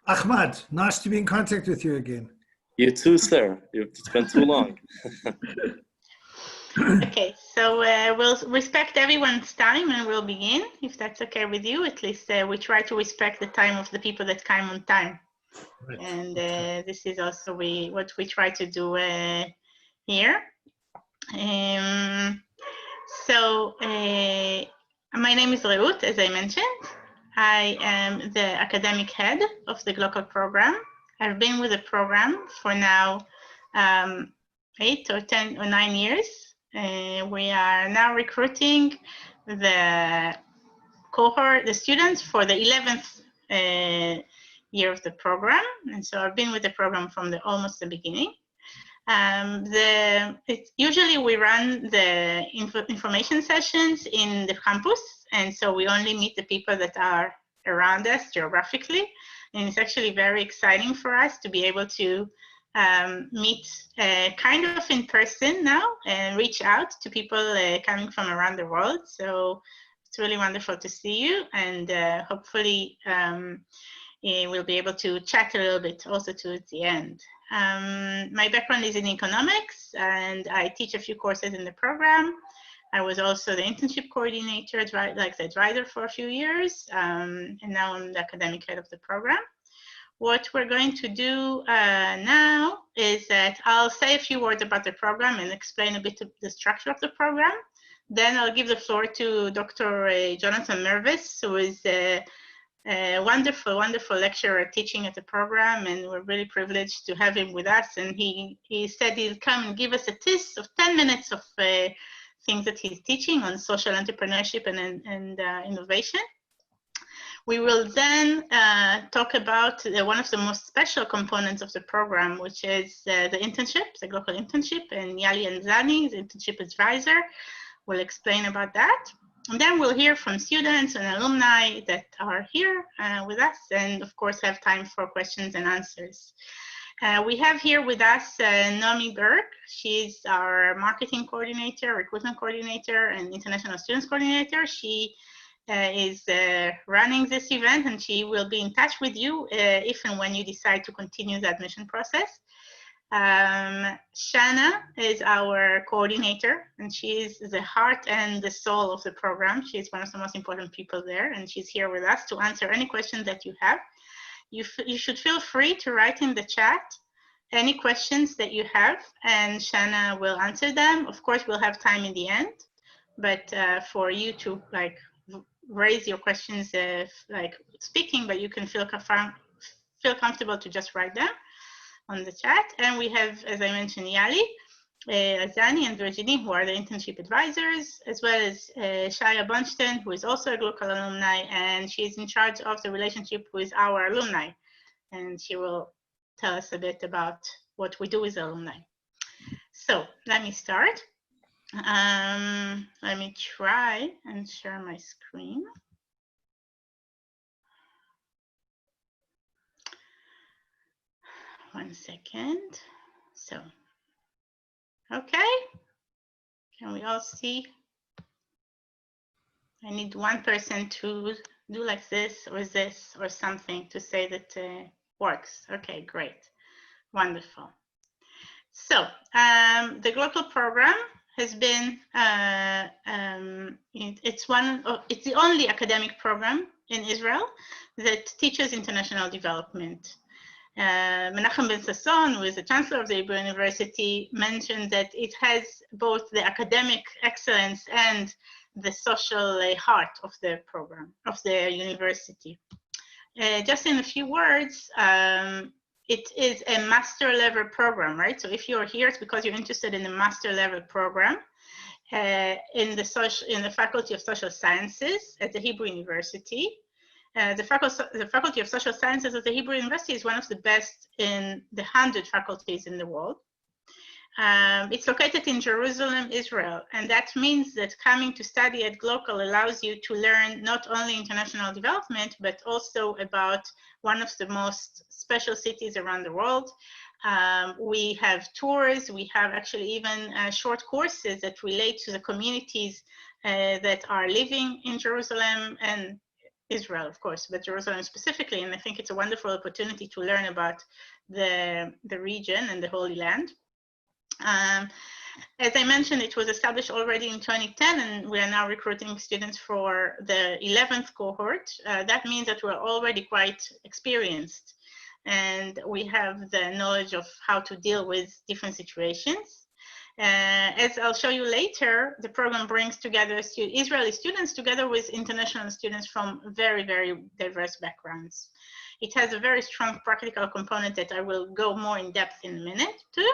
Ahmad, nice to be in contact with you again. You too, sir. It's been too long. Okay, so we'll respect everyone's time and we'll begin, if that's okay with you. At least we try to respect the time of the people that come on time. Right. And this is also what we try to do here. So my name is Reut, as I mentioned. I am the academic head of the Glocal program. I've been with the program for now 8 or 10 or 9 years. We are now recruiting the cohort, the students for the 11th year of the program. And so I've been with the program from almost the beginning. Usually we run the information sessions in the campus, and so we only meet the people that are around us geographically, and it's actually very exciting for us to be able to meet kind of in person now and reach out to people coming from around the world. So it's really wonderful to see you, and hopefully we'll be able to chat a little bit also towards the end. My background is in economics, and I teach a few courses in the program. I was also the internship coordinator, like the advisor for a few years, and now I'm the academic head of the program. What we're going to do now is that I'll say a few words about the program and explain a bit of the structure of the program. Then I'll give the floor to Dr. Jonathan Mervis, who is a wonderful, wonderful lecturer teaching at the program, and we're really privileged to have him with us. And he said he'll come and give us a tease of 10 minutes of things that he's teaching on social entrepreneurship and innovation. We will then talk about one of the most special components of the program, which is the internship, the Glocal Internship, and Yali and Zani, the internship advisor, will explain about that. And then we'll hear from students and alumni that are here with us, and of course have time for questions and answers. We have here with us Naomi Berg. She's our marketing coordinator, recruitment coordinator, and international students coordinator. She is running this event, and she will be in touch with you if and when you decide to continue the admission process. Shana is our coordinator, and she is the heart and the soul of the program. She's one of the most important people there, and she's here with us to answer any questions that you have. You should feel free to write in the chat any questions that you have, and Shana will answer them. Of course, we'll have time in the end, but for you to raise your questions like speaking, but you can feel comfortable to just write them on the chat. And we have, as I mentioned, Yali, Azani, and Virginie, who are the internship advisors, as well as Shaya Bunchton, who is also a Glocal alumni, and she is in charge of the relationship with our alumni. And she will tell us a bit about what we do with alumni. So let me start. Let me try and share my screen. One second. So, okay. Can we all see? I need one person to do like this or something to say that works. Okay, great. Wonderful. So, the Glocal program has been, it's the only academic program in Israel that teaches international development. Menachem Ben Sasson, who is the chancellor of the Hebrew University, mentioned that it has both the academic excellence and the social heart of the program, of the university. Just in a few words, it is a master level program, right? So if you're here, it's because you're interested in the master level program in the Faculty of Social Sciences at the Hebrew University. The Faculty of Social Sciences at the Hebrew University is one of the best in the 100 faculties in the world. It's located in Jerusalem, Israel, and that means that coming to study at Glocal allows you to learn not only international development, but also about one of the most special cities around the world. We have tours, we have actually even short courses that relate to the communities that are living in Jerusalem, and Israel, of course, but Jerusalem specifically. And I think it's a wonderful opportunity to learn about the region and the Holy Land. As I mentioned, it was established already in 2010, and we are now recruiting students for the 11th cohort. That means that we're already quite experienced, and we have the knowledge of how to deal with different situations. As I'll show you later, the program brings together Israeli students together with international students from very, very diverse backgrounds. It has a very strong practical component that I will go more in depth in a minute too.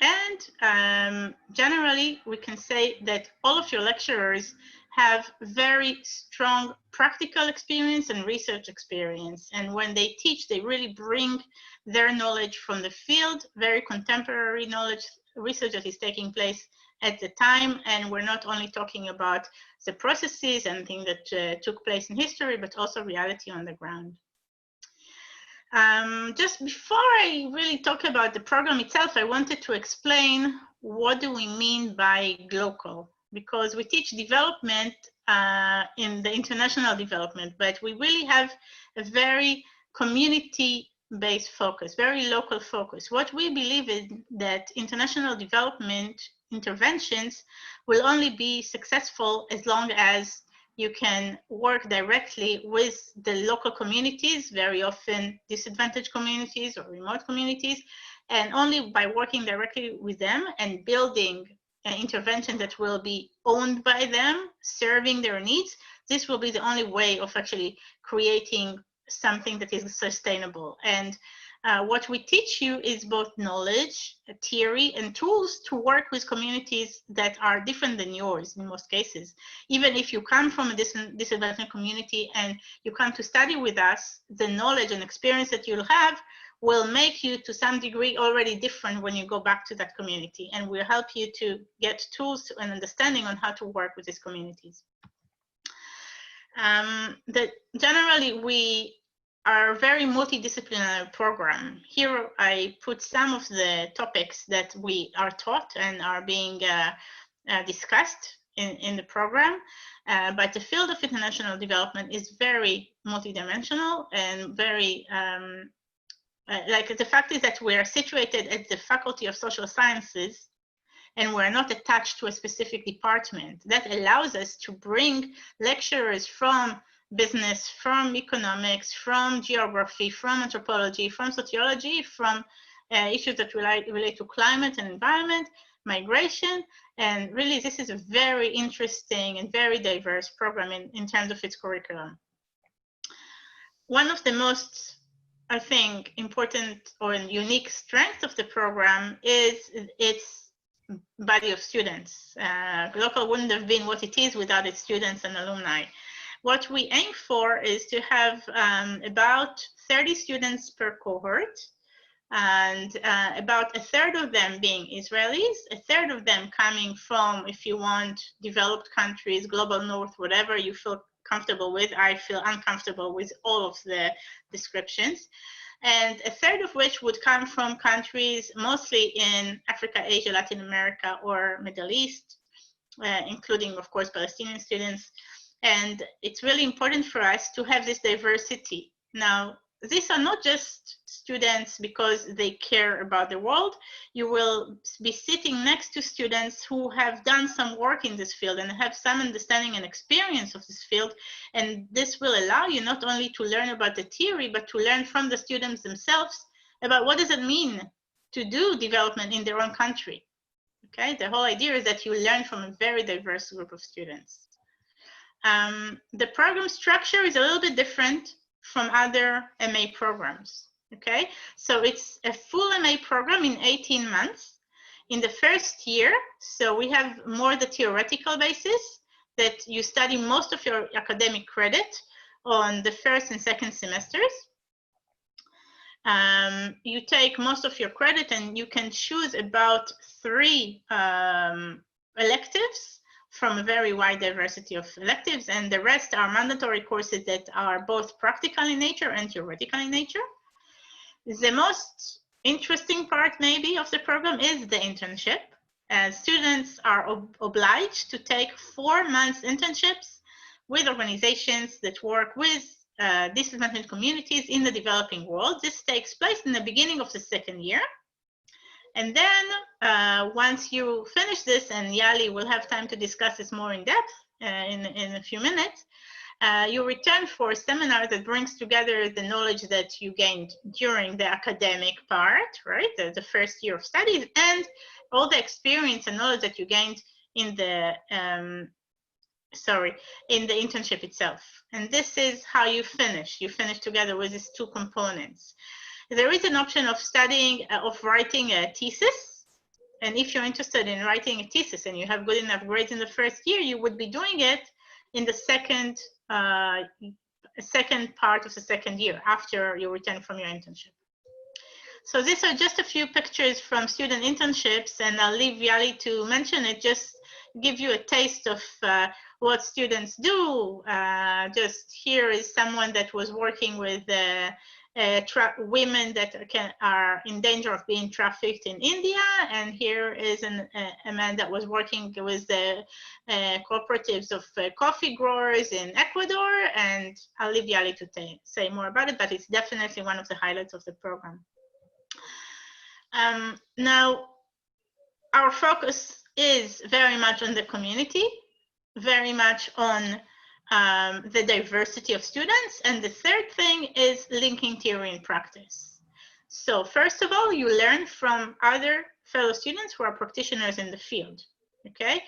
And generally, we can say that all of your lecturers have very strong practical experience and research experience. And when they teach, they really bring their knowledge from the field, very contemporary knowledge, research that is taking place at the time. And we're not only talking about the processes and things that took place in history, but also reality on the ground. Just before I really talk about the program itself, I wanted to explain what do we mean by Glocal, because we teach development in the international development, but we really have a very community-based focus, very local focus. What we believe is that international development interventions will only be successful as long as you can work directly with the local communities, very often disadvantaged communities or remote communities, and only by working directly with them and building an intervention that will be owned by them, serving their needs, this will be the only way of actually creating something that is sustainable. And what we teach you is both knowledge, theory, and tools to work with communities that are different than yours in most cases. Even if you come from a disadvantaged community and you come to study with us, the knowledge and experience that you'll have will make you to some degree already different when you go back to that community, and will help you to get tools and understanding on how to work with these communities. Generally, we are a very multidisciplinary program. Here I put some of the topics that we are taught and are being discussed in the program, but the field of international development is very multidimensional and very, like the fact is that we're situated at the Faculty of Social Sciences and we're not attached to a specific department. That allows us to bring lecturers from business, from economics, from geography, from anthropology, from sociology, from issues that relate to climate and environment, migration, and really this is a very interesting and very diverse program in terms of its curriculum. One of the most, I think, important or unique strengths of the program is its body of students. Glocal wouldn't have been what it is without its students and alumni. What we aim for is to have about 30 students per cohort, and about a third of them being Israelis, a third of them coming from, if you want, developed countries, global north, whatever you feel comfortable with. I feel uncomfortable with all of the descriptions. And a third of which would come from countries mostly in Africa, Asia, Latin America, or Middle East, including, of course, Palestinian students. And it's really important for us to have this diversity. Now, these are not just students because they care about the world. You will be sitting next to students who have done some work in this field and have some understanding and experience of this field. And this will allow you not only to learn about the theory, but to learn from the students themselves about what does it mean to do development in their own country. Okay, the whole idea is that you learn from a very diverse group of students. The program structure is a little bit different from other MA programs, okay? So it's a full MA program in 18 months. In the first year, so we have more the theoretical basis that you study most of your academic credit on the first and second semesters. You take most of your credit and you can choose about 3 electives from a very wide diversity of electives, and the rest are mandatory courses that are both practical in nature and theoretical in nature. The most interesting part maybe of the program is the internship. Students are obliged to take 4 months internships with organizations that work with disadvantaged communities in the developing world. This takes place in the beginning of the second year. And then once you finish this, and Yali will have time to discuss this more in depth in a few minutes, you return for a seminar that brings together the knowledge that you gained during the academic part, right? The first year of studies, and all the experience and knowledge that you gained in the in the internship itself. And this is how you finish. You finish together with these two components. There is an option of studying, of writing a thesis. And if you're interested in writing a thesis and you have good enough grades in the first year, you would be doing it in the second part of the second year after you return from your internship. So these are just a few pictures from student internships, and I'll leave Yali to mention it, just give you a taste of what students do. Just here is someone that was working with women that are in danger of being trafficked in India, and here is a man that was working with the cooperatives of coffee growers in Ecuador, and I'll leave Yali to say more about it, but it's definitely one of the highlights of the program. Now, our focus is very much on the community, very much on the diversity of students. And the third thing is linking theory and practice. So first of all, you learn from other fellow students who are practitioners in the field, okay?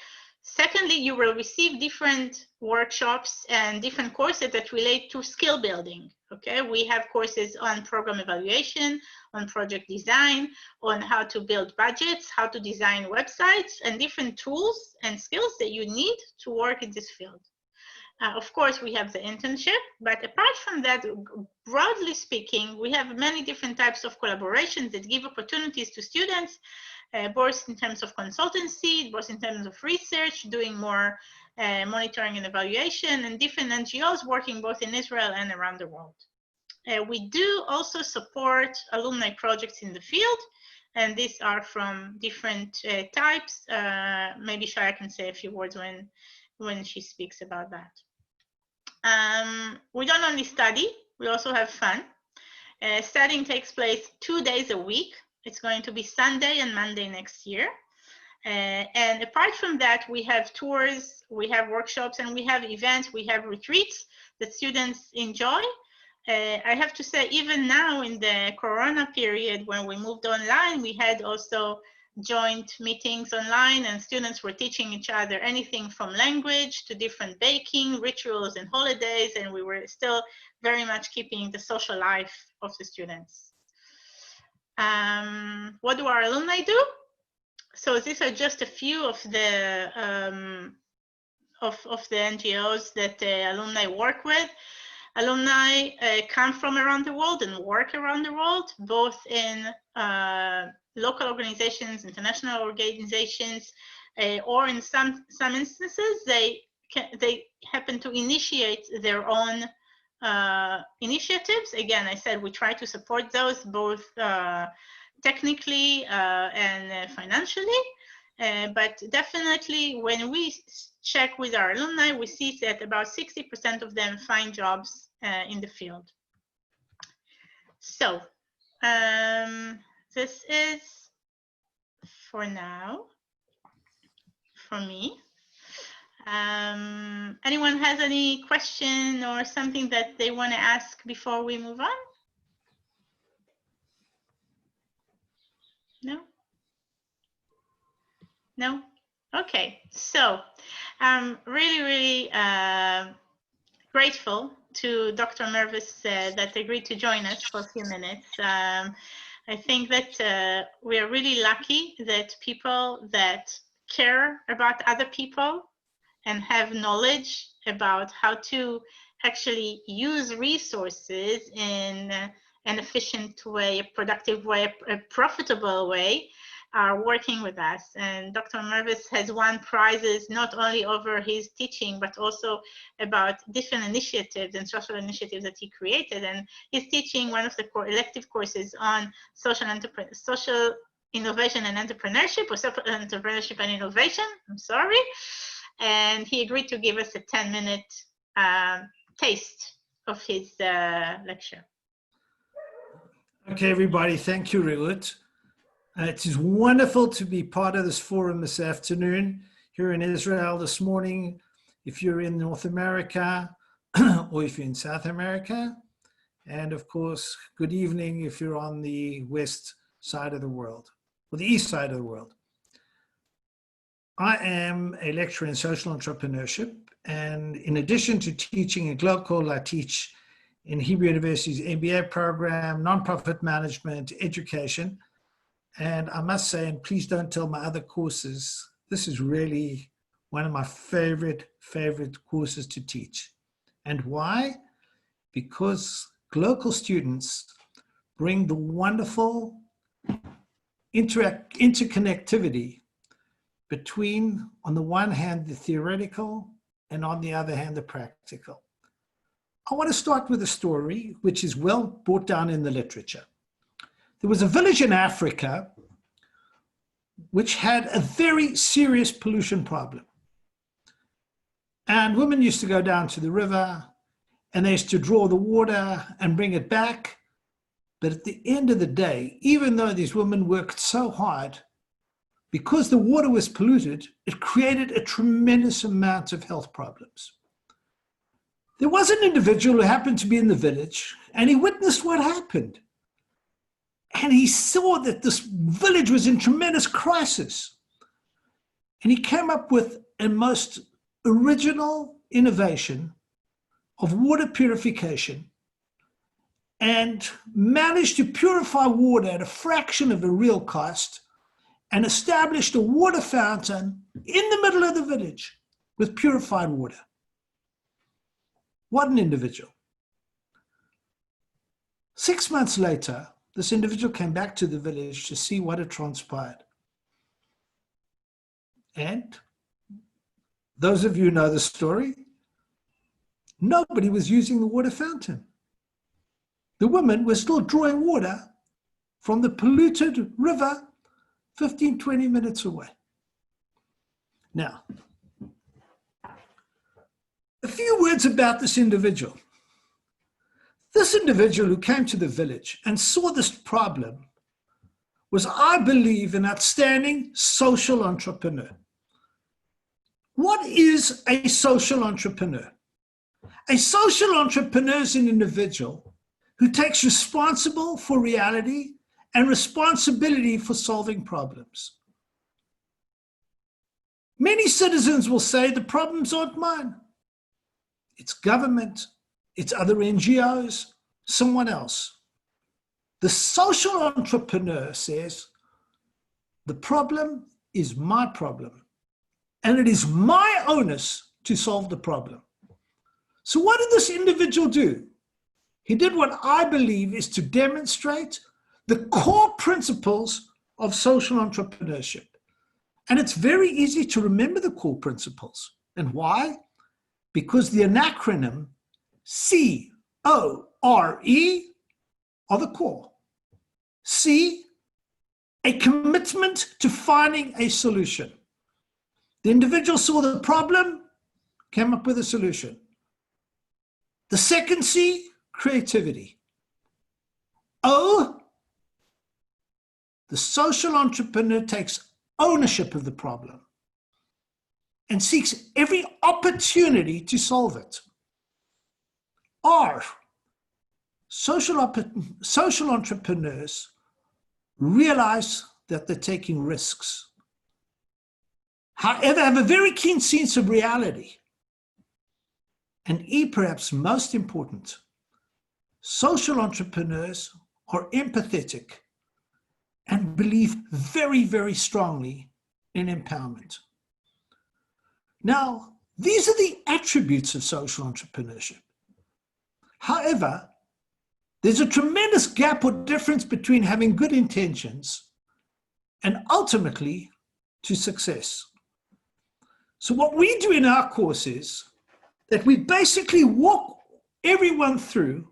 Secondly, you will receive different workshops and different courses that relate to skill building, okay? We have courses on program evaluation, on project design, on how to build budgets, how to design websites, and different tools and skills that you need to work in this field. Of course, we have the internship, but apart from that, broadly speaking, we have many different types of collaborations that give opportunities to students, both in terms of consultancy, both in terms of research, doing more monitoring and evaluation, and different NGOs working both in Israel and around the world. We do also support alumni projects in the field, and these are from different types. Maybe Shaya can say a few words when she speaks about that. We don't only study, we also have fun. Studying takes place 2 days a week. It's going to be Sunday and Monday next year. And apart from that, we have tours, we have workshops, and we have events, we have retreats that students enjoy. I have to say, even now in the Corona period, when we moved online, we had also joint meetings online, and students were teaching each other anything from language to different baking, rituals, and holidays, and we were still very much keeping the social life of the students. What do our alumni do? So these are just a few of the NGOs that the alumni work with. Alumni come from around the world and work around the world, both in local organizations, international organizations, or in some instances, they happen to initiate their own initiatives. Again, I said we try to support those both technically and financially, but definitely when we check with our alumni, we see that about 60% of them find jobs in the field. So this is for now for me. Anyone has any question or something that they want to ask before we move on? No? No? Okay, so I'm really grateful to Dr. Mervis that agreed to join us for a few minutes. I think that we are really lucky that people that care about other people and have knowledge about how to actually use resources in an efficient way, a productive way, a profitable way, are working with us. And Dr. Mervis has won prizes not only over his teaching, but also about different initiatives and social initiatives that he created. And he's teaching one of the elective courses on social innovation and entrepreneurship, or social entrepreneurship and innovation, I'm sorry. And he agreed to give us a 10-minute taste of his lecture. Okay, everybody, thank you, Reut. It is wonderful to be part of this forum this afternoon here in Israel this morning. If you're in North America or if you're in South America, and of course, good evening if you're on the west side of the world or the east side of the world. I am a lecturer in social entrepreneurship, and in addition to teaching at Glocal, I teach in Hebrew University's MBA program, nonprofit management, education. And I must say, and please don't tell my other courses, this is really one of my favorite courses to teach. And why? Because Glocal students bring the wonderful interconnectivity between, on the one hand, the theoretical, and on the other hand, the practical. I want to start with a story which is well brought down in the literature. There was a village in Africa which had a very serious pollution problem. And women used to go down to the river and they used to draw the water and bring it back. But at the end of the day, even though these women worked so hard, because the water was polluted, it created a tremendous amount of health problems. There was an individual who happened to be in the village, and he witnessed what happened. And he saw that this village was in tremendous crisis. And he came up with a most original innovation of water purification and managed to purify water at a fraction of the real cost and established a water fountain in the middle of the village with purified water. What an individual. 6 months later, this individual came back to the village to see what had transpired. And those of you who know the story, nobody was using the water fountain. The women were still drawing water from the polluted river 15, 20 minutes away. Now, a few words about this individual. This individual who came to the village and saw this problem was, I believe, an outstanding social entrepreneur. What is a social entrepreneur? A social entrepreneur is an individual who takes responsibility for reality and responsibility for solving problems. Many citizens will say the problems aren't mine. It's government, it's other NGOs, someone else. The social entrepreneur says, the problem is my problem, and it is my onus to solve the problem. So what did this individual do? He did what I believe is to demonstrate the core principles of social entrepreneurship. And it's very easy to remember the core principles. And why? Because the acronym C-O-R-E are the core. C, a commitment to finding a solution. The individual saw the problem, came up with a solution. The second C, creativity. O, the social entrepreneur takes ownership of the problem and seeks every opportunity to solve it. R, social entrepreneurs realize that they're taking risks. However, have a very keen sense of reality. And E, perhaps most important, social entrepreneurs are empathetic and believe very, very strongly in empowerment. Now, these are the attributes of social entrepreneurship. However, there's a tremendous gap or difference between having good intentions and ultimately to success. So what we do in our course is that we basically walk everyone through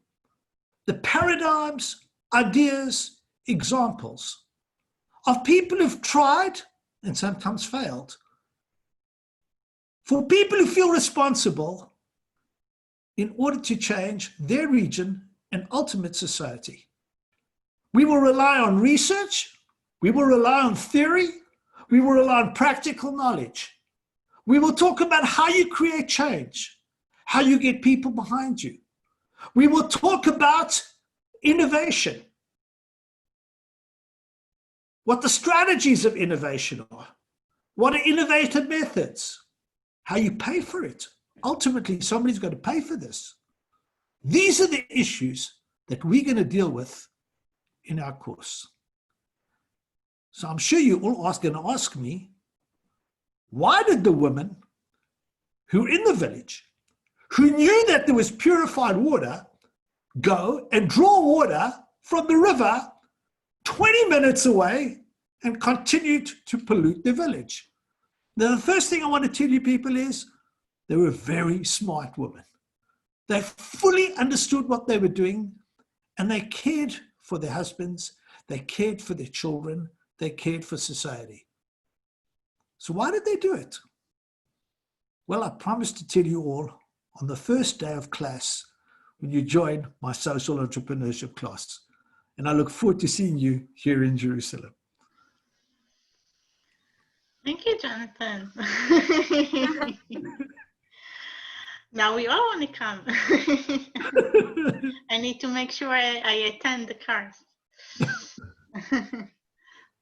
the paradigms, ideas, examples of people who've tried and sometimes failed, for people who feel responsible in order to change their region and ultimate society. We will rely on research, we will rely on theory, we will rely on practical knowledge. We will talk about how you create change, how you get people behind you. We will talk about innovation, what the strategies of innovation are, what are innovative methods, how you pay for it. Ultimately, somebody's got to pay for this. These are the issues that we're going to deal with in our course. So I'm sure you all are going to ask me, why did the women who were in the village, who knew that there was purified water, go and draw water from the river 20 minutes away and continued to pollute the village? Now, the first thing I want to tell you people is they were very smart women. They fully understood what they were doing, and they cared for their husbands, they cared for their children, they cared for society. So why did they do it? Well, I promised to tell you all on the first day of class when you join my social entrepreneurship class. And I look forward to seeing you here in Jerusalem. Thank you, Jonathan. Now we all want to come. I need to make sure I attend the course.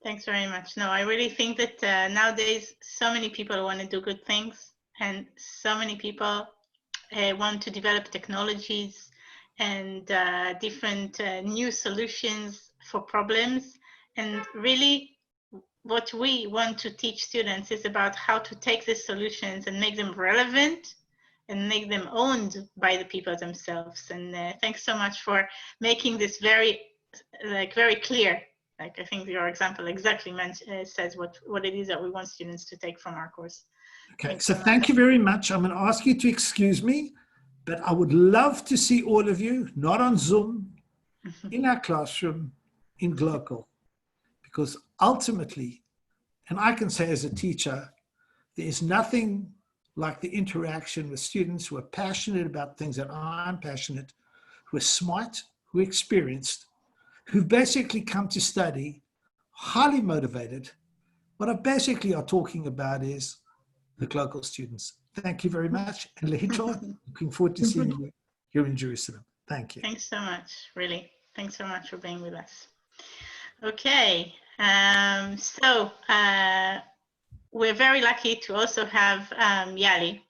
Thanks very much. No, I really think that nowadays so many people want to do good things, and so many people want to develop technologies and different new solutions for problems. And really, what we want to teach students is about how to take these solutions and make them relevant and make them owned by the people themselves. And thanks so much for making this very clear. Like, I think your example exactly says what it is that we want students to take from our course. Okay, so thank you very much. I'm going to ask you to excuse me, but I would love to see all of you, not on Zoom, in our classroom, in Glocal, because ultimately, and I can say as a teacher, there is nothing like the interaction with students who are passionate about things that I'm passionate, who are smart, who are experienced, who basically come to study, highly motivated. What I basically are talking about is the Glocal students. Thank you very much. And Lehitraot, looking forward to seeing you here in Jerusalem. Thank you. Thanks so much, really. Thanks so much for being with us. Okay, we're very lucky to also have Yali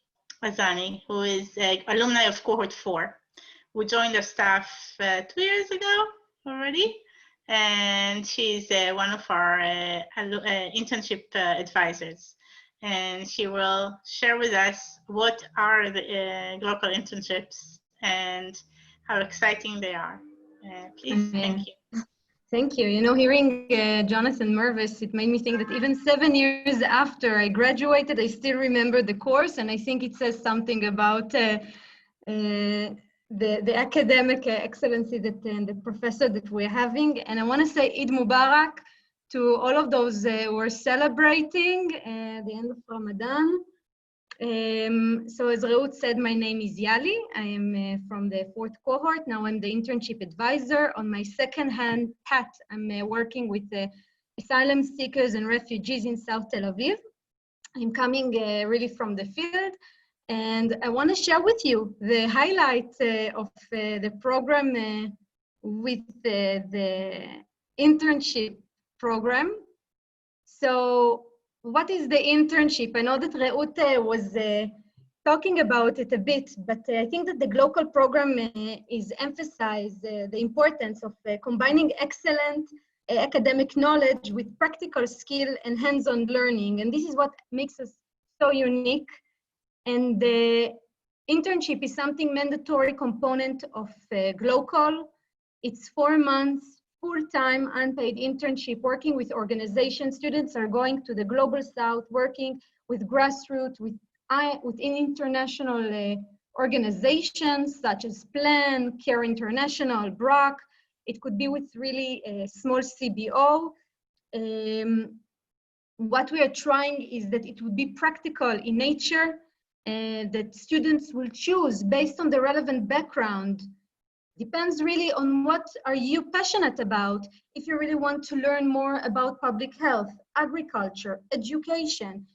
Azani, who is an alumni of Cohort 4, who joined our staff 2 years ago already. And she's one of our internship advisors. And she will share with us what are the Glocal internships and how exciting they are. Please, thank you. Thank you. You know, hearing Jonathan Mervis, it made me think that even 7 years after I graduated, I still remember the course, and I think it says something about the academic excellency that the professor that we're having. And I want to say Eid Mubarak to all of those who are celebrating the end of Ramadan. So as Reut said, my name is Yali. I am from the 4th cohort. Now I'm the internship advisor. On my second-hand hat, I'm working with asylum seekers and refugees in South Tel Aviv. I'm coming really from the field, and I want to share with you the highlights of the program with the internship program. So what is the internship? I know that Reut was talking about it a bit, but I think that the Glocal program is emphasized the importance of combining excellent academic knowledge with practical skill and hands-on learning. And this is what makes us so unique. And the internship is something mandatory component of Glocal. It's 4 months, full-time unpaid internship, working with organizations. Students are going to the Global South, working with grassroots, within international organizations such as PLAN, CARE International, BRAC. It could be with really a small CBO. What we are trying is that it would be practical in nature. that students will choose based on the relevant background. Depends really on what are you passionate about. If you really want to learn more about public health, agriculture, education,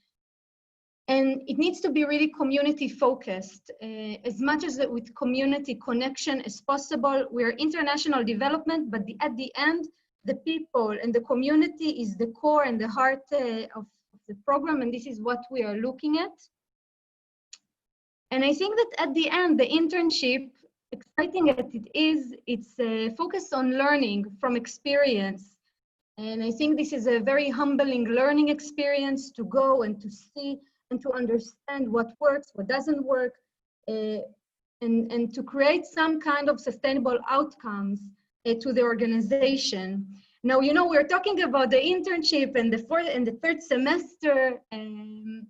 and it needs to be really community focused, as much as with community connection as possible. We're international development, but at the end, the people and the community is the core and the heart of the program, and this is what we are looking at. And I think that at the end, the internship, exciting as it is, it's focused on learning from experience. And I think this is a very humbling learning experience to go and to see and to understand what works, what doesn't work, and to create some kind of sustainable outcomes to the organization. Now, you know, we're talking about the internship and the fourth and the third semester,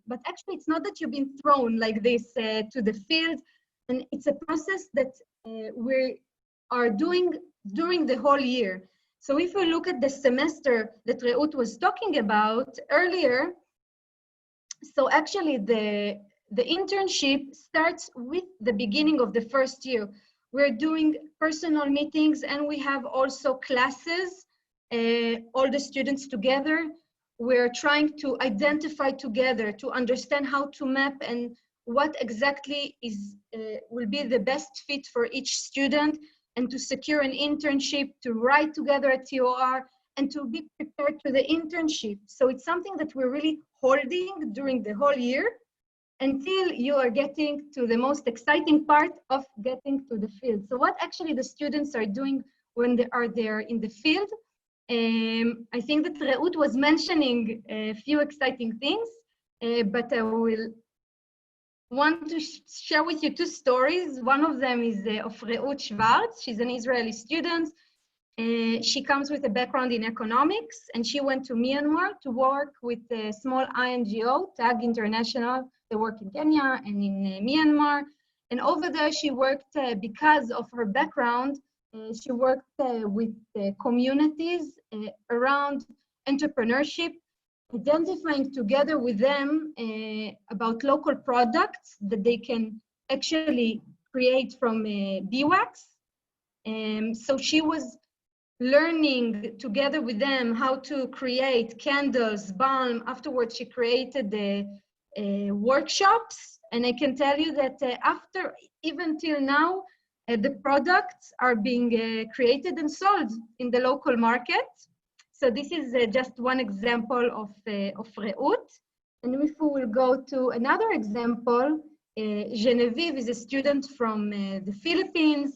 but actually it's not that you've been thrown like this to the field, and it's a process that we are doing during the whole year. So if we look at the semester that Reut was talking about earlier, so actually the internship starts with the beginning of the first year. We're doing personal meetings, and we have also classes, all the students together. We're trying to identify together, to understand how to map and what exactly is will be the best fit for each student, and to secure an internship, to write together a TOR, and to be prepared to the internship. So it's something that we're really holding during the whole year until you are getting to the most exciting part of getting to the field. So what actually the students are doing when they are there in the field. I think that Reut was mentioning a few exciting things, but I will want to share with you two stories. One of them is of Reut Schwartz. She's an Israeli student. She comes with a background in economics, and she went to Myanmar to work with a small INGO, TAG International. They work in Kenya and in Myanmar. And over there, she worked, because of her background, she worked with communities around entrepreneurship, identifying together with them about local products that they can actually create from beeswax. So she was learning together with them how to create candles, balm. Afterwards, she created the workshops. And I can tell you that after, even till now, the products are being created and sold in the local market. So this is just one example of Reut. And if we will go to another example, Genevieve is a student from the Philippines.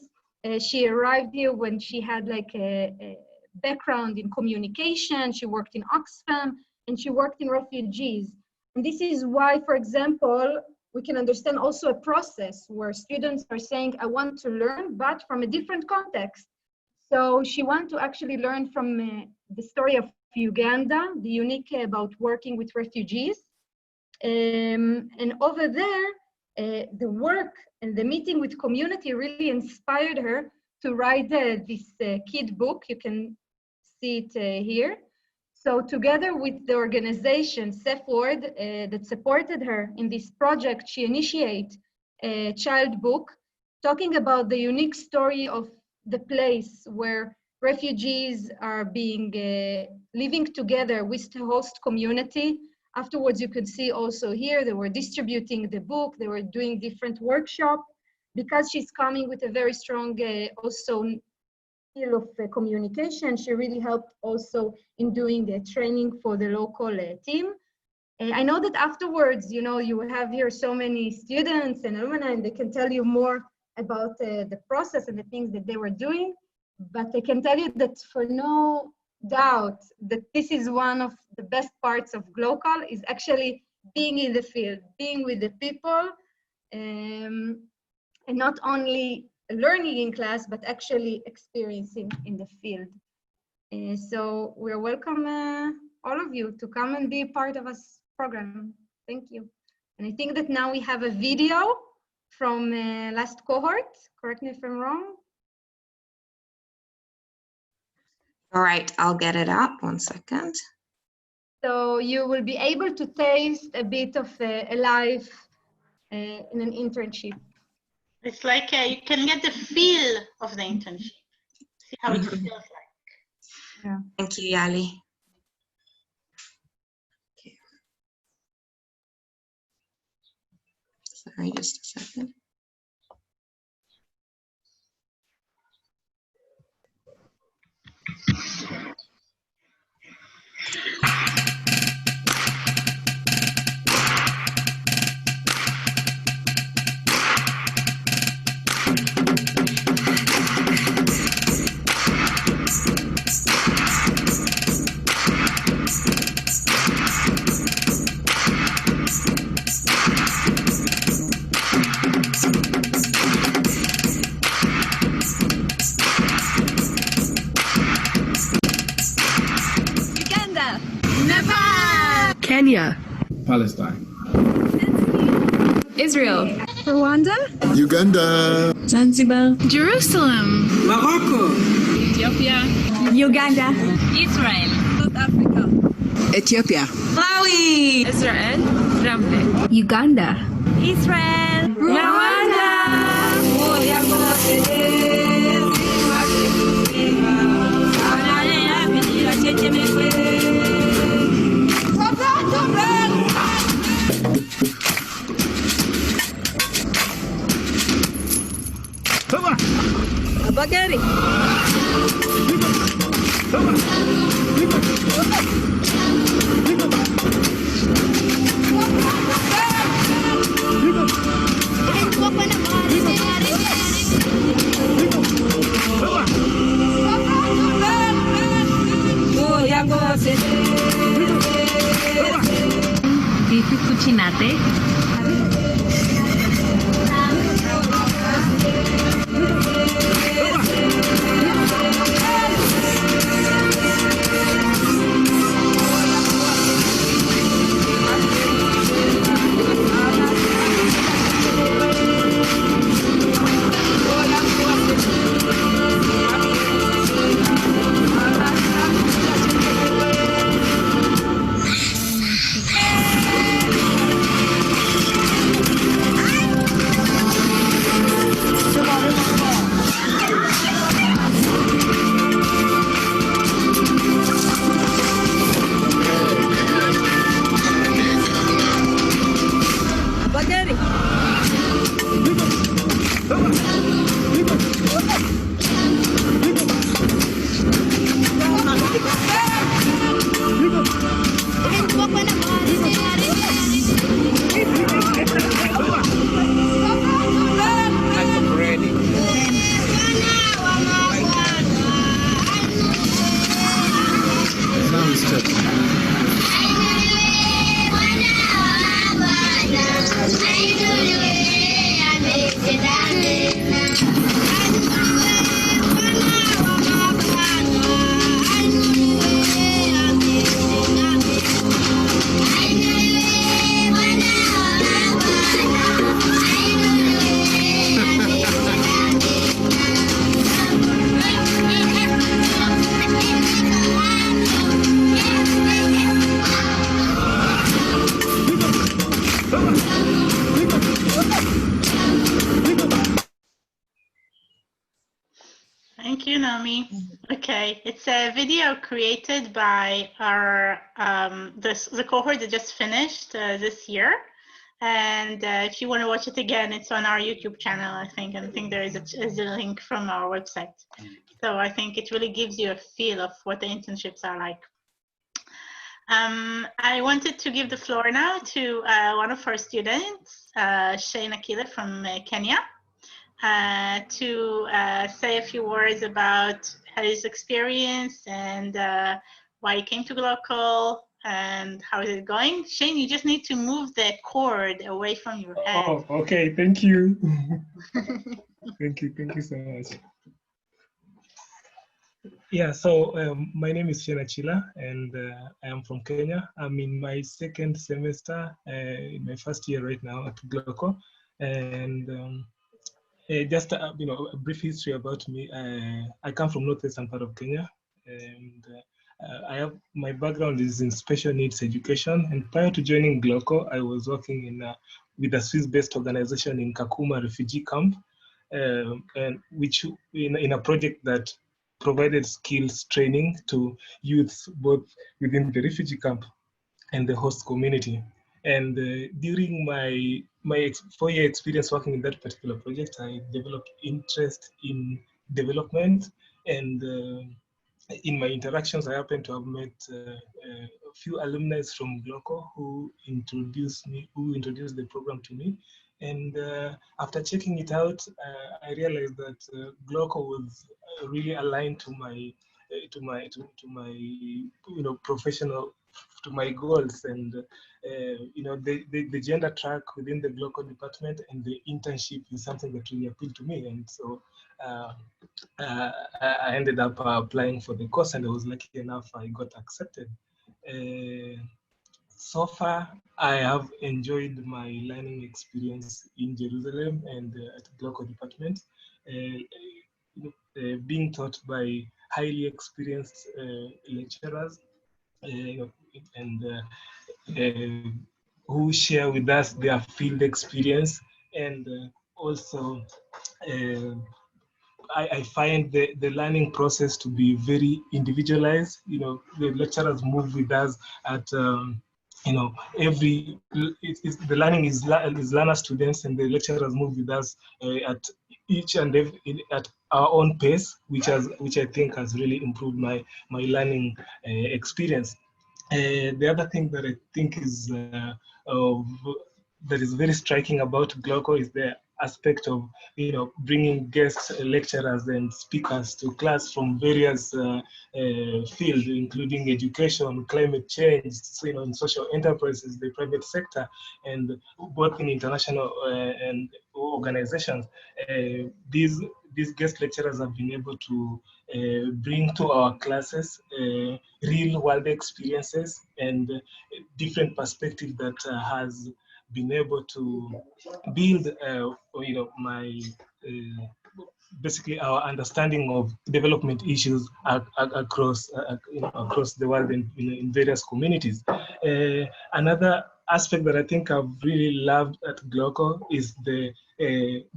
She arrived here when she had like a background in communication. She worked in Oxfam, and she worked in refugees. And this is why, for example, we can understand also a process where students are saying, I want to learn, but from a different context. So she wanted to actually learn from the story of Uganda, the unique about working with refugees. And over there, the work and the meeting with community really inspired her to write this kid book. You can see it here. So together with the organization, SafeWord, that supported her in this project, she initiated a child book talking about the unique story of the place where refugees are being living together with the host community. Afterwards, you could see also here, they were distributing the book, they were doing different workshops. Because she's coming with a very strong also skill of communication, she really helped also in doing the training for the local team. I know that afterwards, you know, you have here so many students and alumni, and they can tell you more about the process and the things that they were doing. But I can tell you that for no doubt that this is one of the best parts of Glocal, is actually being in the field, being with the people, and not only learning in class, but actually experiencing in the field. So we're welcome all of you to come and be part of this program. Thank you. And I think that now we have a video from last cohort. Correct me if I'm wrong. All right, I'll get it up. 1 second. So you will be able to taste a bit of a life in an internship. It's like you can get the feel of the internship. See how it feels like. Thank you, Yali. Okay. Sorry, just a second. Kenya, Palestine, Israel, Rwanda, Uganda, Zanzibar, Jerusalem, Morocco, Ethiopia, Uganda, Israel, South Africa, Ethiopia, Malawi, Israel, Ramle, Uganda, Israel, Rwanda. Abagari, Bifi cucinate. Abagari, now it's Turkey. Thank you, Naomi. Okay, it's a video created by our the cohort that just finished this year. And if you want to watch it again, it's on our YouTube channel, I think. And I think there is a link from our website. So I think it really gives you a feel of what the internships are like. I wanted to give the floor now to one of our students, Shane Akila from Kenya, to say a few words about his experience and why he came to Glocal and how is it going. Shane, you just need to move the cord away from your head. Oh, okay. Thank you. Thank you so much. Yeah, so my name is Shane Achila, and I am from Kenya. I'm in my second semester, in my first year right now at Glocal. And just a brief history about me. I come from northeastern part of Kenya, and My background is in special needs education, and prior to joining Glocal, I was working with a Swiss-based organization in Kakuma refugee camp, and which in a project that provided skills training to youths both within the refugee camp and the host community. And during my 4-year experience working in that particular project, I developed interest in development, and in my interactions, I happen to have met a few alumni from Glocal who introduced the program to me. And after checking it out, I realized that Glocal was really aligned to my professional, to my goals, and the gender track within the Glocal department and the internship is something that really appealed to me. And so I ended up applying for the course, and I was lucky enough I got accepted. So far, I have enjoyed my learning experience in Jerusalem and at Glocal department, being taught by highly experienced lecturers, and who share with us their field experience, and also I find the learning process to be very individualized. The lecturers move with us at the learning is learner students, and the lecturers move with us at each and every at our own pace, which I think has really improved my learning experience. The other thing that I think is that is very striking about Glocal is the aspect of bringing guest lecturers and speakers to class from various fields, including education, climate change, in social enterprises, the private sector, and both in international and organizations. These guest lecturers have been able to bring to our classes real world experiences and different perspective that has been able to build my basically our understanding of development issues across the world in various communities. Another aspect that I think I've really loved at Glocal is the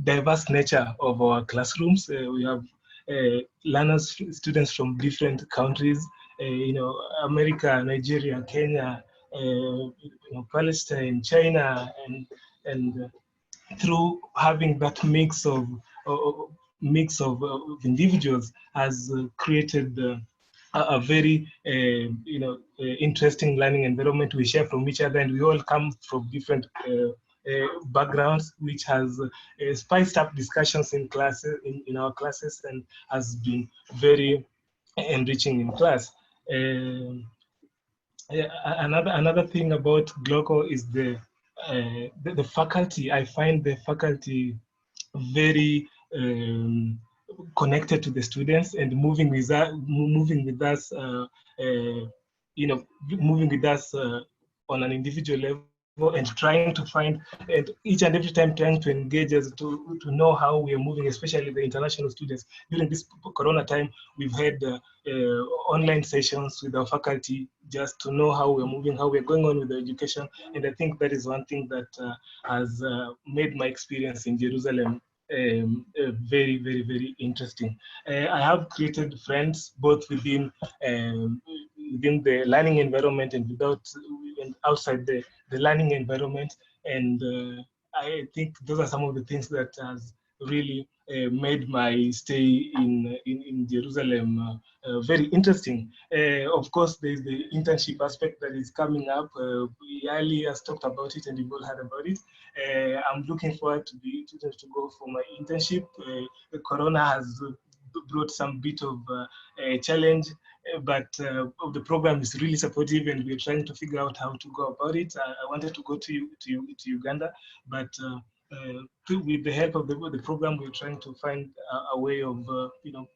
diverse nature of our classrooms. We have students from different countries, America, Nigeria, Kenya, Palestine, China, and through having that mix of individuals has created a very interesting learning environment. We share from each other, and we all come from different backgrounds, which has spiced up discussions in classes, in our classes, and has been very enriching in class. Another thing about Glocal is the faculty. I find the faculty very connected to the students and moving with us, on an individual level, and trying to find, and each and every time trying to engage us to know how we are moving, especially the international students. During this Corona time, we've had online sessions with our faculty just to know how we're moving, how we're going on with the education. And I think that is one thing that has made my experience in Jerusalem very, very, very interesting. I have created friends both within the learning environment and outside the learning environment, and I think those are some of the things that has really made my stay in Jerusalem very interesting. Of course, there's the internship aspect that is coming up. Ali has talked about it, and you've all heard about it. I'm looking forward to go for my internship. The Corona has brought some bit of challenge, but the program is really supportive, and we're trying to figure out how to go about it. I wanted to go to Uganda, but with the help of the program, we're trying to find a way of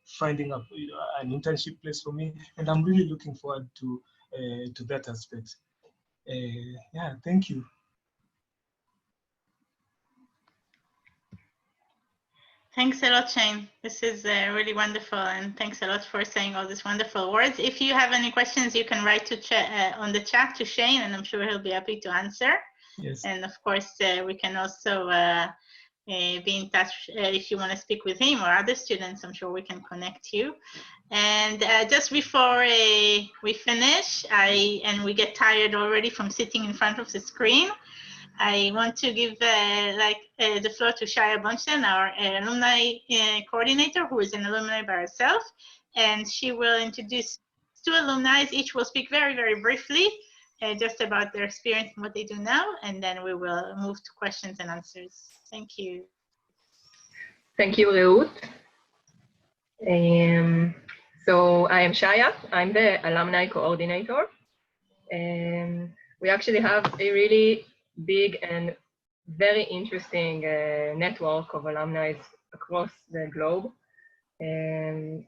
finding an internship place for me, and I'm really looking forward to that aspect. Yeah, thank you. Thanks a lot, Shane. This is really wonderful, and thanks a lot for saying all these wonderful words. If you have any questions, you can write to on the chat to Shane, and I'm sure he'll be happy to answer. Yes. And of course, we can also be in touch if you want to speak with him or other students. I'm sure we can connect you. And just before we finish, and we get tired already from sitting in front of the screen, I want to give the floor to Shaya Bonstein, our alumni coordinator, who is an alumni by herself, and she will introduce two alumni. Each will speak very, very briefly, just about their experience and what they do now, and then we will move to questions and answers. Thank you. Thank you, Reut. So I am Shaya. I'm the alumni coordinator. We actually have a really big and very interesting network of alumni across the globe.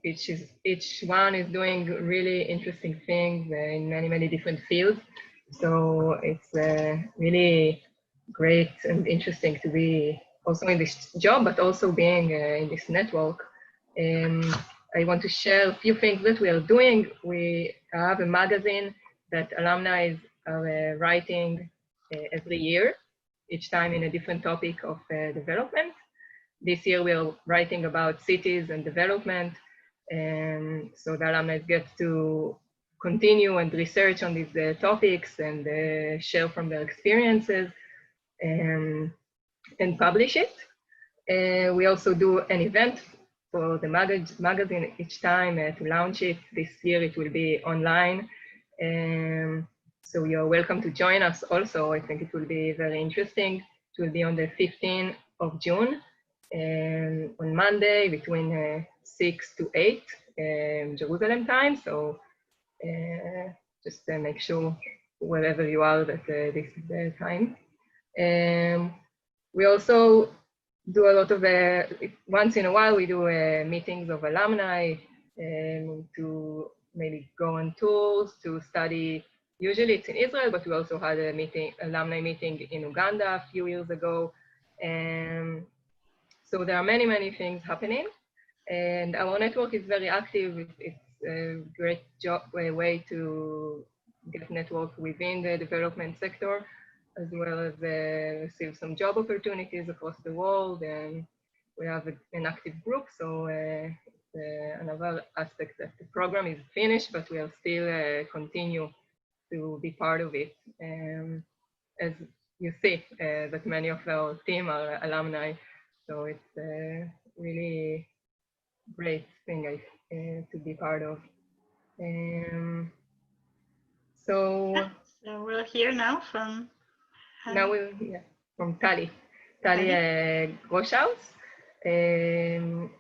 Each one is doing really interesting things in many, many different fields. So it's really great and interesting to be also in this job, but also being in this network. I want to share a few things that we are doing. We have a magazine that alumni are writing every year, each time in a different topic of development. This year we are writing about cities and development, and so the alumni get to continue and research on these topics and share from their experiences and publish it. We also do an event for the magazine each time to launch it. This year it will be online. So you're welcome to join us also. I think it will be very interesting. It will be on the 15th of June, on Monday between 6 to 8 Jerusalem time. So just make sure wherever you are that this is the time. We also do a lot of, once in a while we do meetings of alumni to maybe go on tours, to study. Usually it's in Israel, but we also had a alumni meeting in Uganda a few years ago. So there are many, many things happening. And our network is very active. It's a great way to get network within the development sector, as well as receive some job opportunities across the world. And we have an active group, so another aspect that the program is finished, but we are still continue to be part of it. As you see, that many of our team are alumni, so it's a really great thing to be part of. So we'll hear now from now we'll hear from Tali Groschhaus.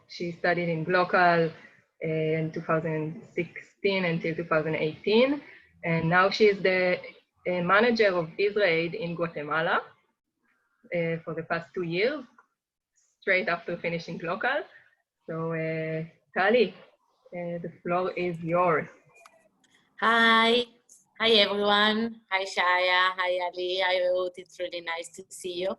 She studied in Glocal in 2016 until 2018, and now she is the manager of Israel in Guatemala for the past 2 years, straight after finishing Glocal. So Tali, the floor is yours. Hi everyone. Hi Shaya, hi Ali, hi Ruth. It's really nice to see you.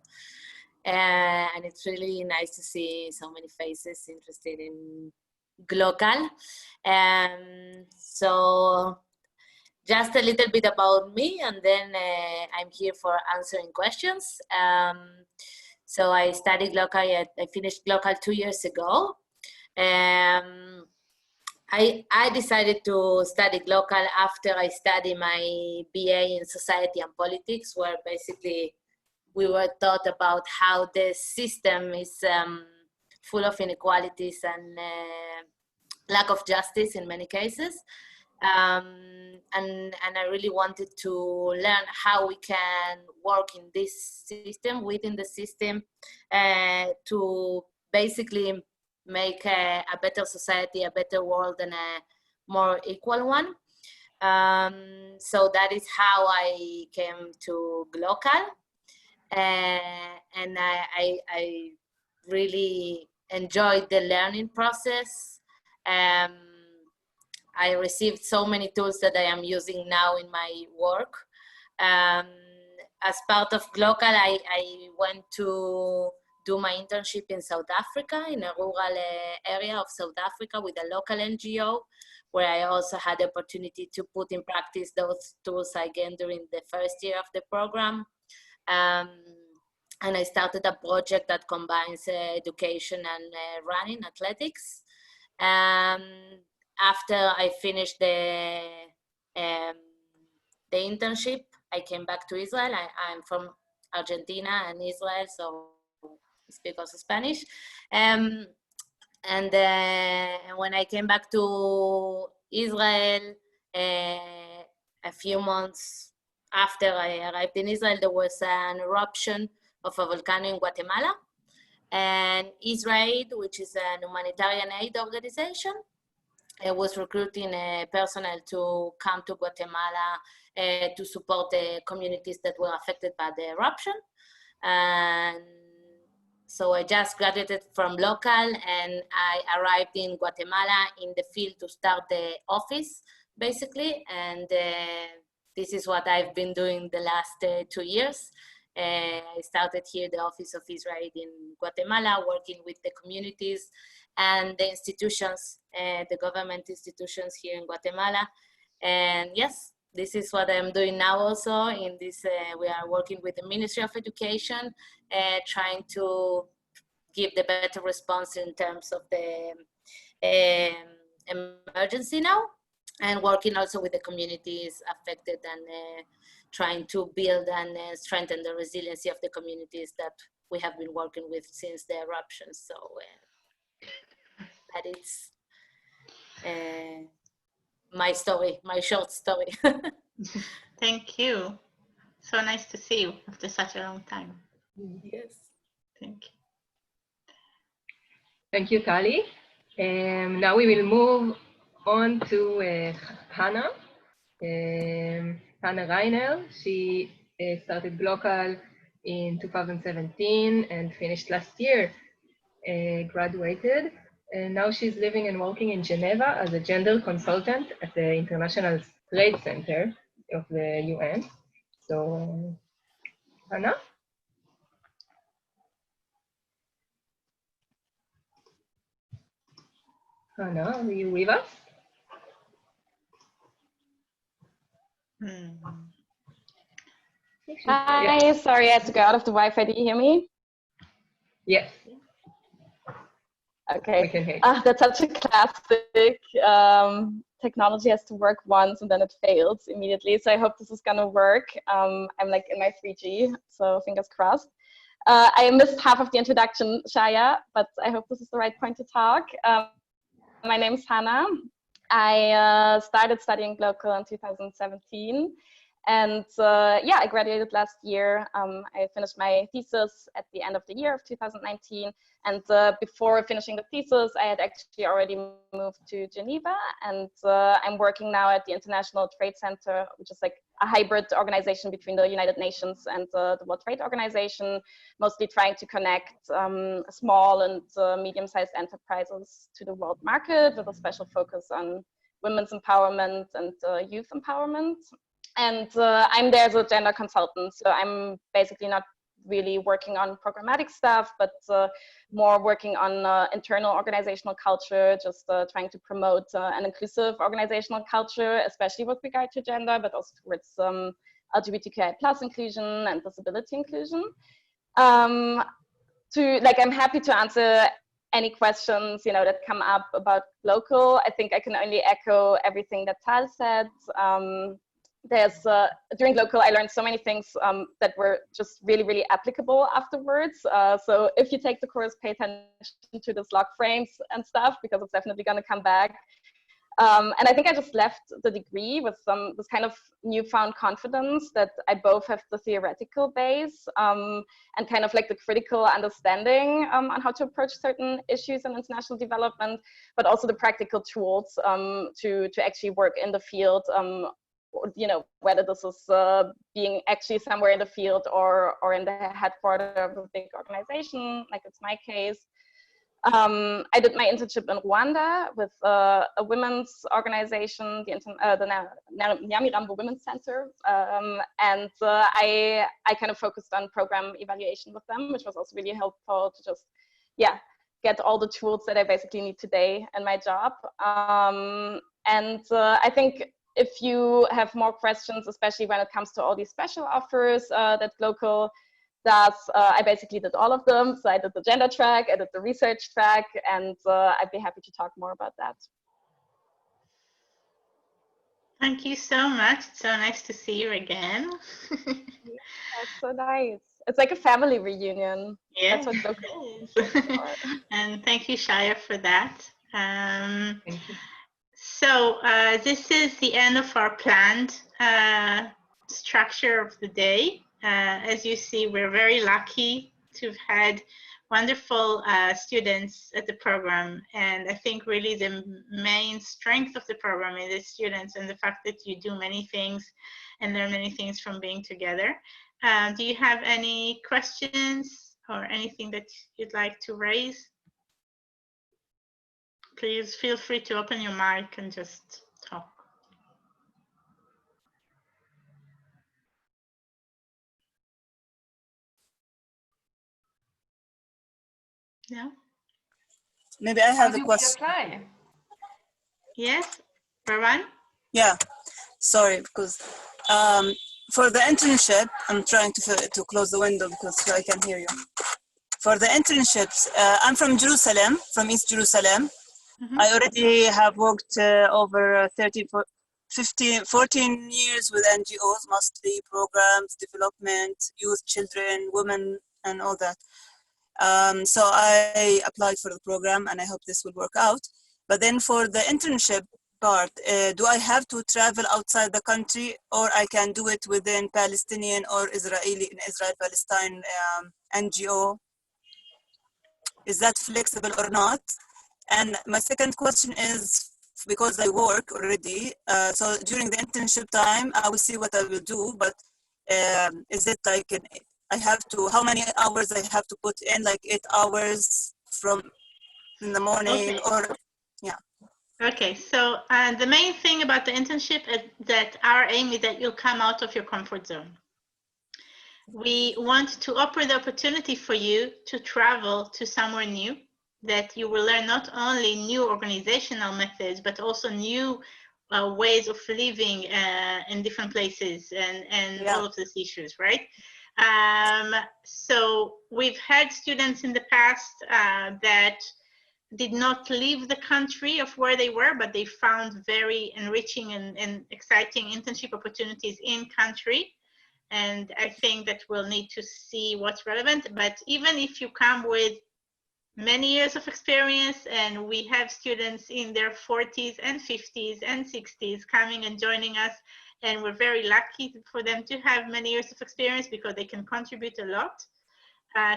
And it's really nice to see so many faces interested in Glocal. So just a little bit about me, and then I'm here for answering questions. So I studied Glocal, I finished Glocal 2 years ago. I decided to study Glocal after I studied my BA in Society and Politics, where basically we were taught about how the system is full of inequalities and lack of justice in many cases. And I really wanted to learn how we can work in this system, within the system, to basically make a better society, a better world, and a more equal one. So that is how I came to Glocal. And I really enjoyed the learning process. I received so many tools that I am using now in my work. As part of Glocal, I went to do my internship in South Africa, in a rural area of South Africa with a local NGO, where I also had the opportunity to put in practice those tools again during the first year of the program. And I started a project that combines education and running, athletics. After I finished the internship, I came back to Israel. I'm from Argentina and Israel, so I speak also Spanish. And when I came back to Israel, a few months after I arrived in Israel, there was an eruption of a volcano in Guatemala. And Israel, which is a humanitarian aid organization, was recruiting personnel to come to Guatemala to support the communities that were affected by the eruption. And so I just graduated from local, and I arrived in Guatemala in the field to start the office, basically. And this is what I've been doing the last 2 years. I started here the Office of Israel in Guatemala, working with the communities and the institutions, the government institutions here in Guatemala. And yes, this is what I'm doing now also. In this, we are working with the Ministry of Education, trying to give the better response in terms of the emergency now, and working also with the communities affected and trying to build and strengthen the resiliency of the communities that we have been working with since the eruption. So that is my story, my short story. Thank you. So nice to see you after such a long time. Yes. Thank you. Thank you, Tali. Now we will move on to Hannah. Hannah Reiner. She started Glocal in 2017 and finished last year, graduated. And now she's living and working in Geneva as a gender consultant at the International Trade Center of the UN. So, Hannah? Hannah, are you with us? Hi, sorry, I had to go out of the Wi-Fi. Do you hear me? Yes. Okay. We can hear you. That's such a classic. Technology has to work once and then it fails immediately. So I hope this is gonna work. I'm like in my 3G, so fingers crossed. I missed half of the introduction, Shaya, but I hope this is the right point to talk. My name is Hannah. I started studying Glocal in 2017. And yeah, I graduated last year. I finished my thesis at the end of the year of 2019. And before finishing the thesis, I had actually already moved to Geneva. And I'm working now at the International Trade Center, which is like a hybrid organization between the United Nations and the World Trade Organization, mostly trying to connect small and medium-sized enterprises to the world market with a special focus on women's empowerment and youth empowerment. And I'm there as a gender consultant, so I'm basically not really working on programmatic stuff, but more working on internal organizational culture, just trying to promote an inclusive organizational culture, especially with regard to gender, but also towards LGBTQI+ inclusion and disability inclusion. I'm happy to answer any questions that come up about Glocal. I think I can only echo everything that Tal said. During Glocal, I learned so many things that were just really, really applicable afterwards. So if you take the course, pay attention to the log frames and stuff, because it's definitely going to come back. And I think I just left the degree with this kind of newfound confidence that I both have the theoretical base and kind of like the critical understanding on how to approach certain issues in international development, but also the practical tools to actually work in the field. Whether this is being actually somewhere in the field or in the headquarters of a big organization, like it's my case. I did my internship in Rwanda with a women's organization, the Nyamirambo Women's Center, and I kind of focused on program evaluation with them, which was also really helpful to just, get all the tools that I basically need today in my job. And I think if you have more questions, especially when it comes to all these special offers that Glocal does, I basically did all of them. So I did the gender track, I did the research track, and I'd be happy to talk more about that. Thank you so much. It's so nice to see you again. That's so nice. It's like a family reunion. Yeah, that's what Glocal is. And thank you, Shaya, for that. Thank you. So this is the end of our planned structure of the day. As you see, we're very lucky to have had wonderful students at the program. And I think really the main strength of the program is the students and the fact that you do many things and learn many things from being together. Do you have any questions or anything that you'd like to raise? Please feel free to open your mic and just talk. No? Maybe I have a question. Yes, Ravan? Yeah, sorry, because for the internship, I'm trying to close the window because so I can hear you. For the internships, I'm from Jerusalem, from East Jerusalem. Mm-hmm. I already have worked over 14 years with NGOs, mostly programs, development, youth, children, women, and all that. So I applied for the program and I hope this will work out. But then for the internship part, do I have to travel outside the country, or I can do it within Palestinian or Israeli, Israel-Palestine NGO? Is that flexible or not? And my second question is, because I work already, so during the internship time, I will see what I will do, but is it like, I have to, how many hours I have to put in, like 8 hours from in the morning, Okay. or, yeah. Okay, so the main thing about the internship is that our aim is that you'll come out of your comfort zone. We want to offer the opportunity for you to travel to somewhere new, that you will learn not only new organizational methods, but also new ways of living in different places and all of these issues, right? So we've had students in the past that did not leave the country of where they were, but they found very enriching and exciting internship opportunities in country. And I think that we'll need to see what's relevant. But even if you come with many years of experience, and we have students in their 40s and 50s and 60s coming and joining us, and we're very lucky for them to have many years of experience because they can contribute a lot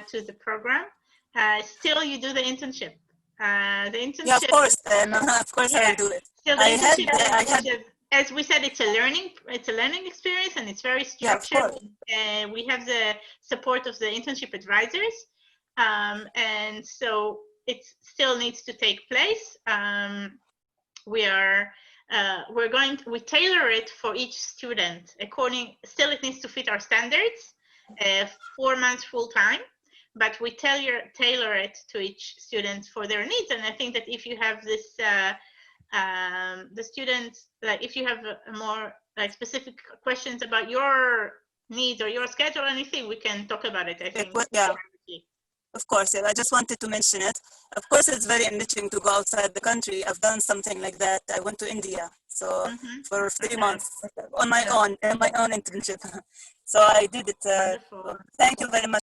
to the program. Still, you do the internship. The internship. Yeah, of course. Of course, I will do it. Still, the internship, as we said, it's a learning experience, and it's very structured. Yeah, we have the support of the internship advisors, and so it still needs to take place. We tailor it for each student according. Still, it needs to fit our standards. 4 months full time. But we tailor it to each student for their needs. And I think that if you have this, the students, like if you have more like specific questions about your needs or your schedule or anything, we can talk about it, I think. Yeah, of course. Yeah. I just wanted to mention it. Of course, it's very enriching to go outside the country. I've done something like that. I went to India, so for 3 months on my own internship. So I did it. Thank you very much.